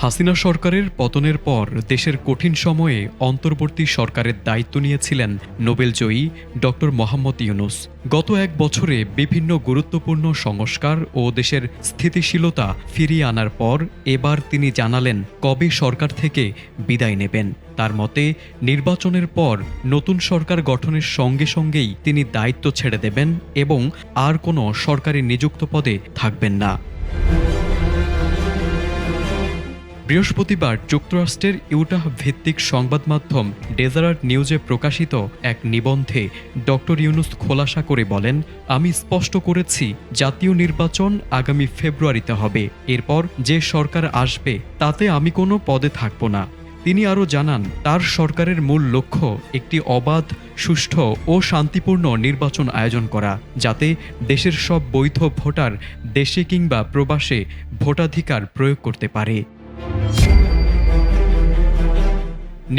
হাসিনা সরকারের পতনের পর দেশের কঠিন সময়ে অন্তর্বর্তী সরকারের দায়িত্ব নিয়েছিলেন নোবেলজয়ী ড মোহাম্মদ ইউনূস। গত এক বছরে বিভিন্ন গুরুত্বপূর্ণ সংস্কার ও দেশের স্থিতিশীলতা ফিরিয়ে আনার পর এবার তিনি জানালেন কবে সরকার থেকে বিদায় নেবেন। তার মতে নির্বাচনের পর নতুন সরকার গঠনের সঙ্গে সঙ্গেই তিনি দায়িত্ব ছেড়ে দেবেন এবং আর কোনো সরকারি নিযুক্ত পদে থাকবেন না। বৃহস্পতিবার যুক্তরাষ্ট্রের ইউটাহ ভিত্তিক সংবাদ মাধ্যম ডেজারার্ট নিউজে প্রকাশিত এক নিবন্ধে ড ইউনূস খোলাসা করে বলেন, আমি স্পষ্ট করেছি জাতীয় নির্বাচন আগামী ফেব্রুয়ারিতে হবে। এরপর যে সরকার আসবে তাতে আমি কোনো পদে থাকব না। তিনি আরও জানান, তার সরকারের মূল লক্ষ্য একটি অবাধ, সুষ্ঠু ও শান্তিপূর্ণ নির্বাচন আয়োজন করা, যাতে দেশের সব বৈধ ভোটার দেশে কিংবা প্রবাসে ভোটাধিকার প্রয়োগ করতে পারে।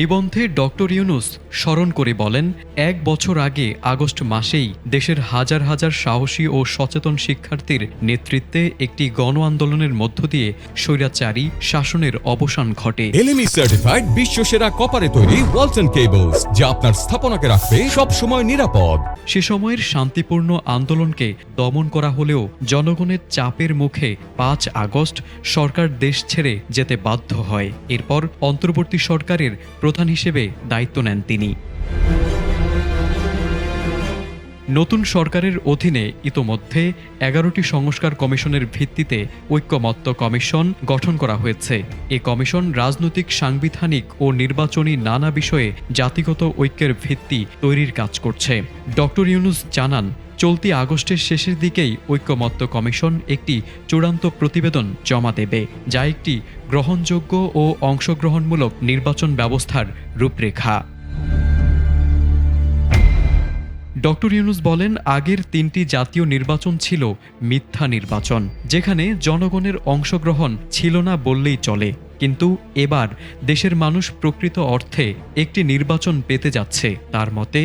নিবন্ধে ড ইউনূস স্মরণ করে বলেন, এক বছর আগে আগস্ট মাসেই দেশের হাজার হাজার সাহসী ও সচেতন শিক্ষার্থীর নেতৃত্বে একটি গণ আন্দোলনের মধ্য দিয়ে স্বৈরাচারী শাসনের অবসান ঘটে। এলএমই সার্টিফাইড বিশ্বসেরা কপারে তৈরি ওয়ালটন কেবলস, যা আপনার স্থাপনাকে রাখবে সব সময় নিরাপদ। সে সময়ের শান্তিপূর্ণ আন্দোলনকে দমন করা হলেও জনগণের চাপের মুখে ৫ আগস্ট সরকার দেশ ছেড়ে যেতে বাধ্য হয়। এরপর অন্তর্বর্তী সরকারের প্রধান হিসেবে দায়িত্ব নেন তিনি। নতুন সরকারের অধীনে ইতোমধ্যে ১১টি সংস্কার কমিশনের ভিত্তিতে ঐক্যমত্য কমিশন গঠন করা হয়েছে। এ কমিশন রাজনৈতিক, সাংবিধানিক ও নির্বাচনী নানা বিষয়ে জাতিগত ঐক্যের ভিত্তি তৈরির কাজ করছে। ড ইউনূস জানান, চলতি আগস্টের শেষের দিকেই ঐক্যমত্য কমিশন একটি চূড়ান্ত প্রতিবেদন জমা দেবে, যা একটি গ্রহণযোগ্য ও অংশগ্রহণমূলক নির্বাচন ব্যবস্থার রূপরেখা। ড ইউনূস বলেন, আগের ৩টি জাতীয় নির্বাচন ছিল মিথ্যা নির্বাচন, যেখানে জনগণের অংশগ্রহণ ছিল না বললেই চলে। কিন্তু এবার দেশের মানুষ প্রকৃত অর্থে একটি নির্বাচন পেতে যাচ্ছে। তার মতে,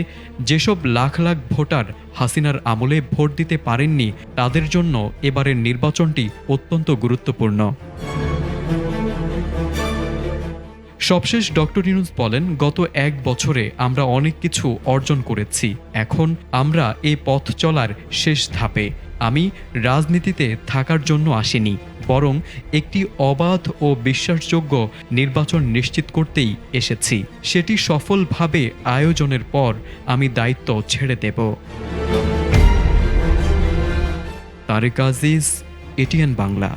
যেসব লাখ লাখ ভোটার হাসিনার আমলে ভোট দিতে পারেননি, তাদের জন্য এবারের নির্বাচনটি অত্যন্ত গুরুত্বপূর্ণ। সবশেষ ড ইউনূস বলেন, গত এক বছরে আমরা অনেক কিছু অর্জন করেছি। এখন আমরা এই পথ চলার শেষ ধাপে। আমি রাজনীতিতে থাকার জন্য আসিনি, বরং একটি অবাধ ও বিশ্বাসযোগ্য নির্বাচন নিশ্চিত করতেই এসেছি। সেটি সফলভাবে আয়োজনের পর আমি দায়িত্ব ছেড়ে দেব। তারেক আজিজ, এটিএন বাংলা।